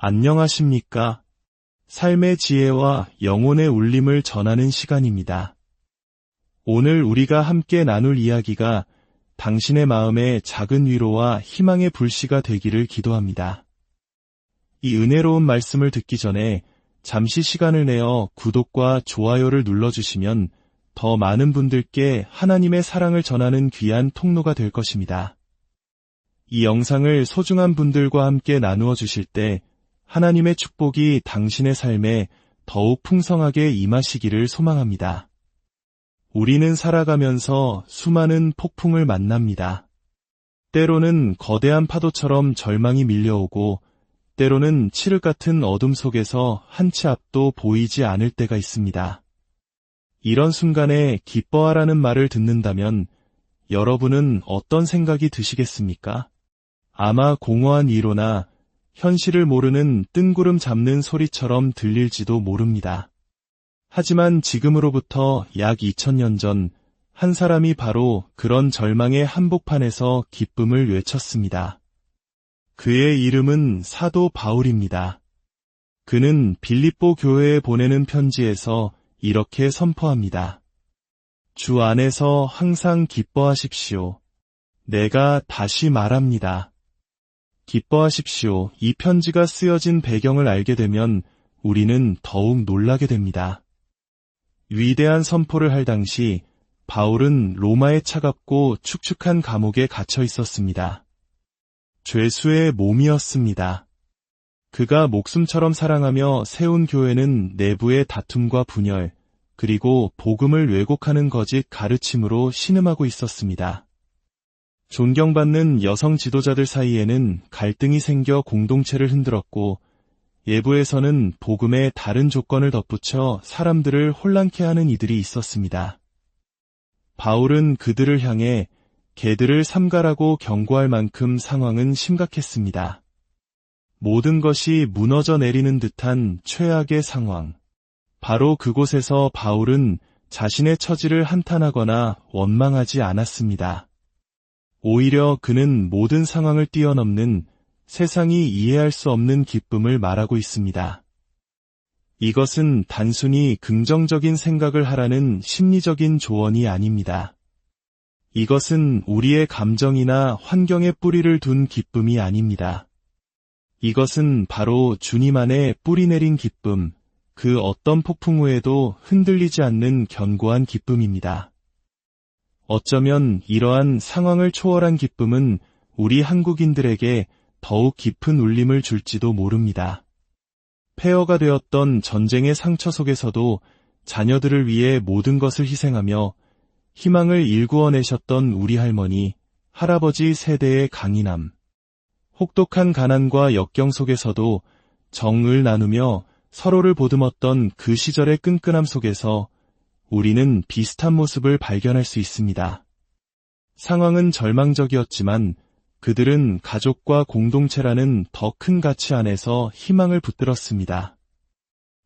안녕하십니까? 삶의 지혜와 영혼의 울림을 전하는 시간입니다. 오늘 우리가 함께 나눌 이야기가 당신의 마음에 작은 위로와 희망의 불씨가 되기를 기도합니다. 이 은혜로운 말씀을 듣기 전에 잠시 시간을 내어 구독과 좋아요를 눌러주시면 더 많은 분들께 하나님의 사랑을 전하는 귀한 통로가 될 것입니다. 이 영상을 소중한 분들과 함께 나누어 주실 때 하나님의 축복이 당신의 삶에 더욱 풍성하게 임하시기를 소망합니다. 우리는 살아가면서 수많은 폭풍을 만납니다. 때로는 거대한 파도처럼 절망이 밀려오고 때로는 칠흑 같은 어둠 속에서 한 치 앞도 보이지 않을 때가 있습니다. 이런 순간에 기뻐하라는 말을 듣는다면 여러분은 어떤 생각이 드시겠습니까? 아마 공허한 위로나 현실을 모르는 뜬구름 잡는 소리처럼 들릴지도 모릅니다. 하지만 지금으로부터 약 2000년 전 한 사람이 바로 그런 절망의 한복판에서 기쁨을 외쳤습니다. 그의 이름은 사도 바울입니다. 그는 빌립보 교회에 보내는 편지에서 이렇게 선포합니다. 주 안에서 항상 기뻐하십시오. 내가 다시 말합니다. 기뻐하십시오. 이 편지가 쓰여진 배경을 알게 되면 우리는 더욱 놀라게 됩니다. 위대한 선포를 할 당시 바울은 로마의 차갑고 축축한 감옥에 갇혀 있었습니다. 죄수의 몸이었습니다. 그가 목숨처럼 사랑하며 세운 교회는 내부의 다툼과 분열, 그리고 복음을 왜곡하는 거짓 가르침으로 신음하고 있었습니다. 존경받는 여성 지도자들 사이에는 갈등이 생겨 공동체를 흔들었고 예부에서는 복음에 다른 조건을 덧붙여 사람들을 혼란케 하는 이들이 있었습니다. 바울은 그들을 향해 개들을 삼가라고 경고할 만큼 상황은 심각했습니다. 모든 것이 무너져 내리는 듯한 최악의 상황. 바로 그곳에서 바울은 자신의 처지를 한탄하거나 원망하지 않았습니다. 오히려 그는 모든 상황을 뛰어넘는 세상이 이해할 수 없는 기쁨을 말하고 있습니다. 이것은 단순히 긍정적인 생각을 하라는 심리적인 조언이 아닙니다. 이것은 우리의 감정이나 환경에 뿌리를 둔 기쁨이 아닙니다. 이것은 바로 주님 안에 뿌리 내린 기쁨, 그 어떤 폭풍 후에도 흔들리지 않는 견고한 기쁨입니다. 어쩌면 이러한 상황을 초월한 기쁨은 우리 한국인들에게 더욱 깊은 울림을 줄지도 모릅니다. 폐허가 되었던 전쟁의 상처 속에서도 자녀들을 위해 모든 것을 희생하며 희망을 일구어내셨던 우리 할머니, 할아버지 세대의 강인함, 혹독한 가난과 역경 속에서도 정을 나누며 서로를 보듬었던 그 시절의 끈끈함 속에서 우리는 비슷한 모습을 발견할 수 있습니다. 상황은 절망적이었지만 그들은 가족과 공동체라는 더 큰 가치 안에서 희망을 붙들었습니다.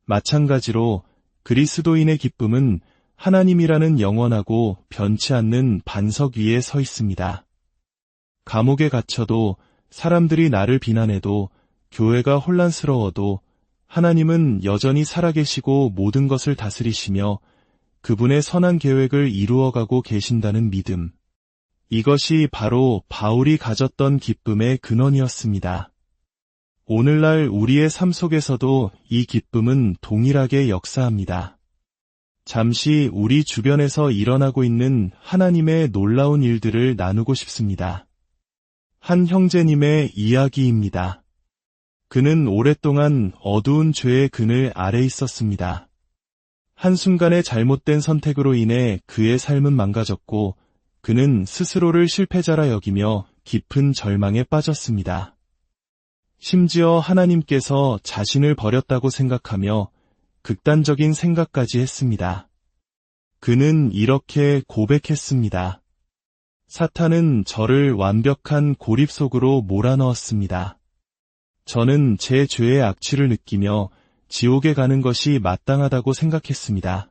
마찬가지로 그리스도인의 기쁨은 하나님이라는 영원하고 변치 않는 반석 위에 서 있습니다. 감옥에 갇혀도 사람들이 나를 비난해도 교회가 혼란스러워도 하나님은 여전히 살아계시고 모든 것을 다스리시며 그분의 선한 계획을 이루어가고 계신다는 믿음. 이것이 바로 바울이 가졌던 기쁨의 근원이었습니다. 오늘날 우리의 삶 속에서도 이 기쁨은 동일하게 역사합니다. 잠시 우리 주변에서 일어나고 있는 하나님의 놀라운 일들을 나누고 싶습니다. 한 형제님의 이야기입니다. 그는 오랫동안 어두운 죄의 그늘 아래 있었습니다. 한순간의 잘못된 선택으로 인해 그의 삶은 망가졌고 그는 스스로를 실패자라 여기며 깊은 절망에 빠졌습니다. 심지어 하나님께서 자신을 버렸다고 생각하며 극단적인 생각까지 했습니다. 그는 이렇게 고백했습니다. 사탄은 저를 완벽한 고립 속으로 몰아넣었습니다. 저는 제 죄의 악취를 느끼며 지옥에 가는 것이 마땅하다고 생각했습니다.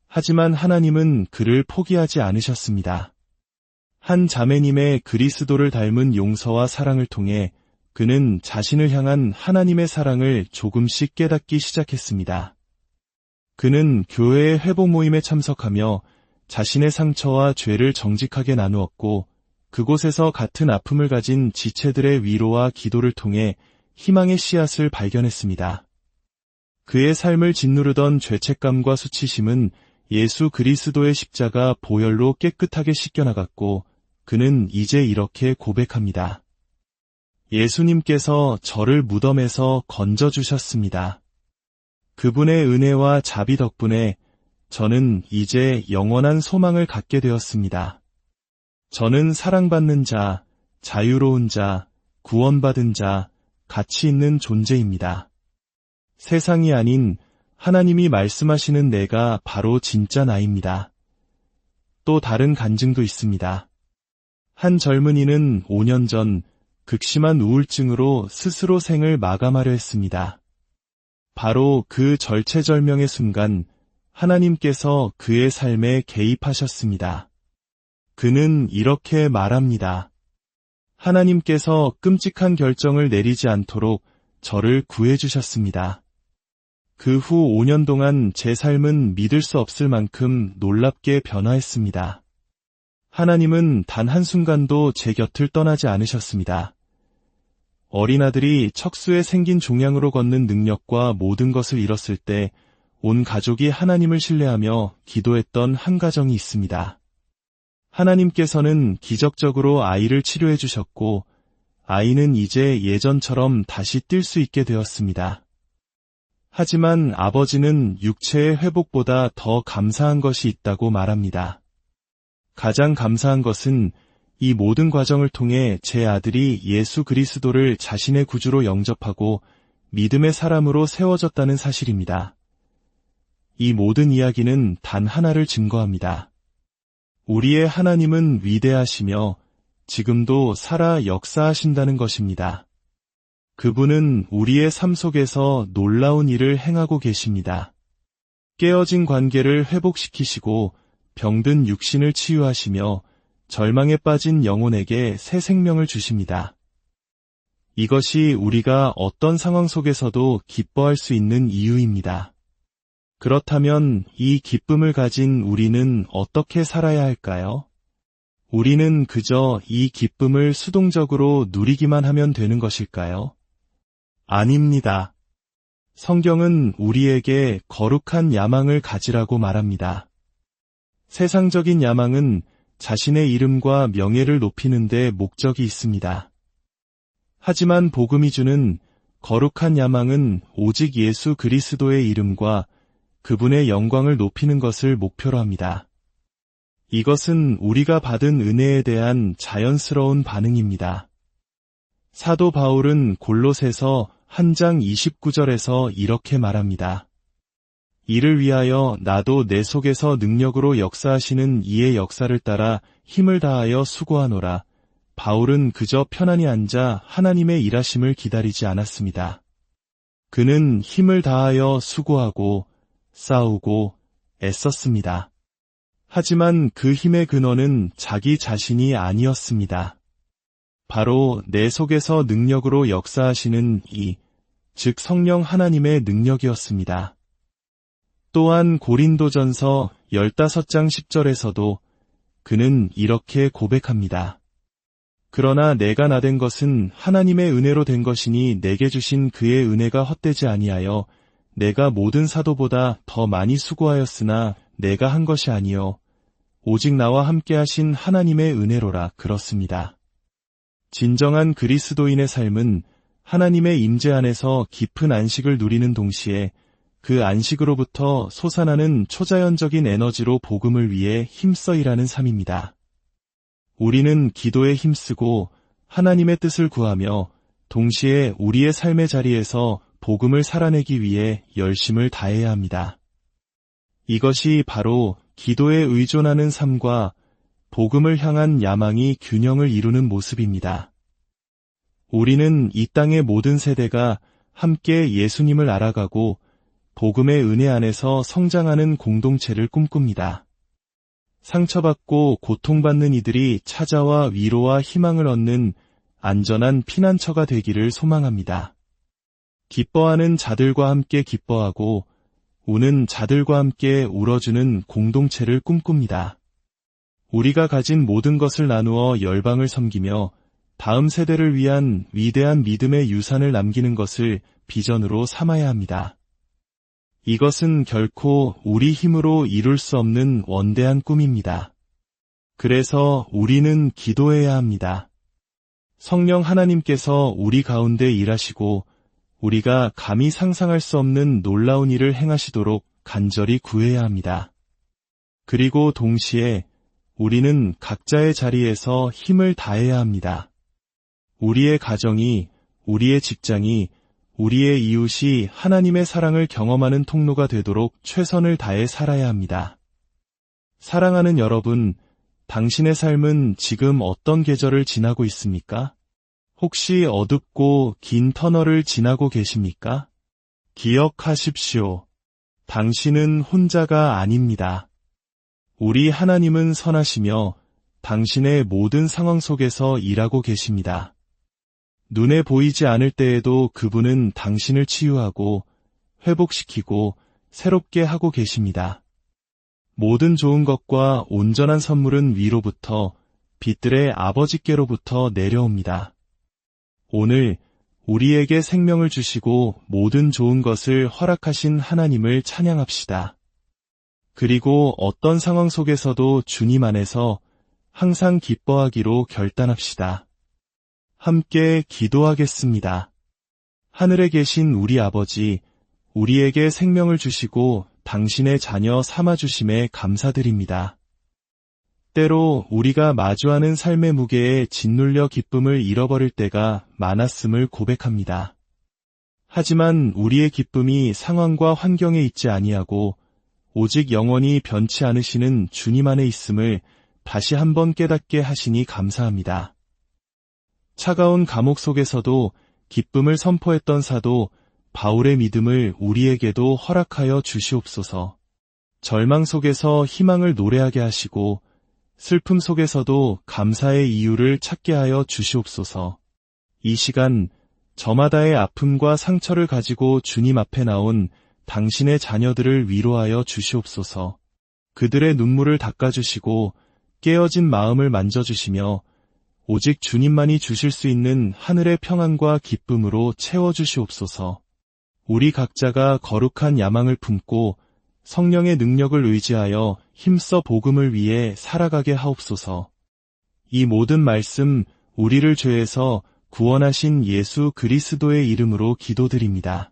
하지만 하나님은 그를 포기하지 않으셨습니다. 한 자매님의 그리스도를 닮은 용서와 사랑을 통해 그는 자신을 향한 하나님의 사랑을 조금씩 깨닫기 시작했습니다. 그는 교회의 회복 모임에 참석하며 자신의 상처와 죄를 정직하게 나누었고, 그곳에서 같은 아픔을 가진 지체들의 위로와 기도를 통해 희망의 씨앗을 발견했습니다. 그의 삶을 짓누르던 죄책감과 수치심은 예수 그리스도의 십자가 보혈로 깨끗하게 씻겨나갔고, 그는 이제 이렇게 고백합니다. 예수님께서 저를 무덤에서 건져주셨습니다. 그분의 은혜와 자비 덕분에 저는 이제 영원한 소망을 갖게 되었습니다. 저는 사랑받는 자, 자유로운 자, 구원받은 자, 가치 있는 존재입니다. 세상이 아닌 하나님이 말씀하시는 내가 바로 진짜 나입니다. 또 다른 간증도 있습니다. 한 젊은이는 5년 전 극심한 우울증으로 스스로 생을 마감하려 했습니다. 바로 그 절체절명의 순간 하나님께서 그의 삶에 개입하셨습니다. 그는 이렇게 말합니다. 하나님께서 끔찍한 결정을 내리지 않도록 저를 구해주셨습니다. 그 후 5년 동안 제 삶은 믿을 수 없을 만큼 놀랍게 변화했습니다. 하나님은 단 한순간도 제 곁을 떠나지 않으셨습니다. 어린아들이 척수에 생긴 종양으로 걷는 능력과 모든 것을 잃었을 때 온 가족이 하나님을 신뢰하며 기도했던 한 가정이 있습니다. 하나님께서는 기적적으로 아이를 치료해 주셨고, 아이는 이제 예전처럼 다시 뛸 수 있게 되었습니다. 하지만 아버지는 육체의 회복보다 더 감사한 것이 있다고 말합니다. 가장 감사한 것은 이 모든 과정을 통해 제 아들이 예수 그리스도를 자신의 구주로 영접하고 믿음의 사람으로 세워졌다는 사실입니다. 이 모든 이야기는 단 하나를 증거합니다. 우리의 하나님은 위대하시며 지금도 살아 역사하신다는 것입니다. 그분은 우리의 삶 속에서 놀라운 일을 행하고 계십니다. 깨어진 관계를 회복시키시고 병든 육신을 치유하시며 절망에 빠진 영혼에게 새 생명을 주십니다. 이것이 우리가 어떤 상황 속에서도 기뻐할 수 있는 이유입니다. 그렇다면 이 기쁨을 가진 우리는 어떻게 살아야 할까요? 우리는 그저 이 기쁨을 수동적으로 누리기만 하면 되는 것일까요? 아닙니다. 성경은 우리에게 거룩한 야망을 가지라고 말합니다. 세상적인 야망은 자신의 이름과 명예를 높이는 데 목적이 있습니다. 하지만 복음이 주는 거룩한 야망은 오직 예수 그리스도의 이름과 그분의 영광을 높이는 것을 목표로 합니다. 이것은 우리가 받은 은혜에 대한 자연스러운 반응입니다. 사도 바울은 골로새서 1장 29절에서 이렇게 말합니다. 이를 위하여 나도 내 속에서 능력으로 역사하시는 이의 역사를 따라 힘을 다하여 수고하노라. 바울은 그저 편안히 앉아 하나님의 일하심을 기다리지 않았습니다. 그는 힘을 다하여 수고하고 싸우고 애썼습니다. 하지만 그 힘의 근원은 자기 자신이 아니었습니다. 바로 내 속에서 능력으로 역사하시는 즉 성령 하나님의 능력이었습니다. 또한 고린도전서 15장 10절에서도 그는 이렇게 고백합니다. 그러나 내가 나된 것은 하나님의 은혜로 된 것이니 내게 주신 그의 은혜가 헛되지 아니하여 내가 모든 사도보다 더 많이 수고하였으나 내가 한 것이 아니요 오직 나와 함께 하신 하나님의 은혜로라. 그렇습니다. 진정한 그리스도인의 삶은 하나님의 임재 안에서 깊은 안식을 누리는 동시에 그 안식으로부터 솟아나는 초자연적인 에너지로 복음을 위해 힘써 일하는 삶입니다. 우리는 기도에 힘쓰고 하나님의 뜻을 구하며 동시에 우리의 삶의 자리에서 복음을 살아내기 위해 열심을 다해야 합니다. 이것이 바로 기도에 의존하는 삶과 복음을 향한 야망이 균형을 이루는 모습입니다. 우리는 이 땅의 모든 세대가 함께 예수님을 알아가고 복음의 은혜 안에서 성장하는 공동체를 꿈꿉니다. 상처받고 고통받는 이들이 찾아와 위로와 희망을 얻는 안전한 피난처가 되기를 소망합니다. 기뻐하는 자들과 함께 기뻐하고 우는 자들과 함께 울어주는 공동체를 꿈꿉니다. 우리가 가진 모든 것을 나누어 열방을 섬기며 다음 세대를 위한 위대한 믿음의 유산을 남기는 것을 비전으로 삼아야 합니다. 이것은 결코 우리 힘으로 이룰 수 없는 원대한 꿈입니다. 그래서 우리는 기도해야 합니다. 성령 하나님께서 우리 가운데 일하시고 우리가 감히 상상할 수 없는 놀라운 일을 행하시도록 간절히 구해야 합니다. 그리고 동시에 우리는 각자의 자리에서 힘을 다해야 합니다. 우리의 가정이, 우리의 직장이, 우리의 이웃이 하나님의 사랑을 경험하는 통로가 되도록 최선을 다해 살아야 합니다. 사랑하는 여러분, 당신의 삶은 지금 어떤 계절을 지나고 있습니까? 혹시 어둡고 긴 터널을 지나고 계십니까? 기억하십시오. 당신은 혼자가 아닙니다. 우리 하나님은 선하시며 당신의 모든 상황 속에서 일하고 계십니다. 눈에 보이지 않을 때에도 그분은 당신을 치유하고 회복시키고 새롭게 하고 계십니다. 모든 좋은 것과 온전한 선물은 위로부터 빛들의 아버지께로부터 내려옵니다. 오늘 우리에게 생명을 주시고 모든 좋은 것을 허락하신 하나님을 찬양합시다. 그리고 어떤 상황 속에서도 주님 안에서 항상 기뻐하기로 결단합시다. 함께 기도하겠습니다. 하늘에 계신 우리 아버지, 우리에게 생명을 주시고 당신의 자녀 삼아주심에 감사드립니다. 때로 우리가 마주하는 삶의 무게에 짓눌려 기쁨을 잃어버릴 때가 많았음을 고백합니다. 하지만 우리의 기쁨이 상황과 환경에 있지 아니하고 오직 영원히 변치 않으시는 주님 안에 있음을 다시 한번 깨닫게 하시니 감사합니다. 차가운 감옥 속에서도 기쁨을 선포했던 사도 바울의 믿음을 우리에게도 허락하여 주시옵소서. 절망 속에서 희망을 노래하게 하시고 슬픔 속에서도 감사의 이유를 찾게 하여 주시옵소서. 이 시간 저마다의 아픔과 상처를 가지고 주님 앞에 나온 당신의 자녀들을 위로하여 주시옵소서. 그들의 눈물을 닦아주시고 깨어진 마음을 만져주시며 오직 주님만이 주실 수 있는 하늘의 평안과 기쁨으로 채워주시옵소서. 우리 각자가 거룩한 야망을 품고 성령의 능력을 의지하여 힘써 복음을 위해 살아가게 하옵소서. 이 모든 말씀 우리를 죄에서 구원하신 예수 그리스도의 이름으로 기도드립니다.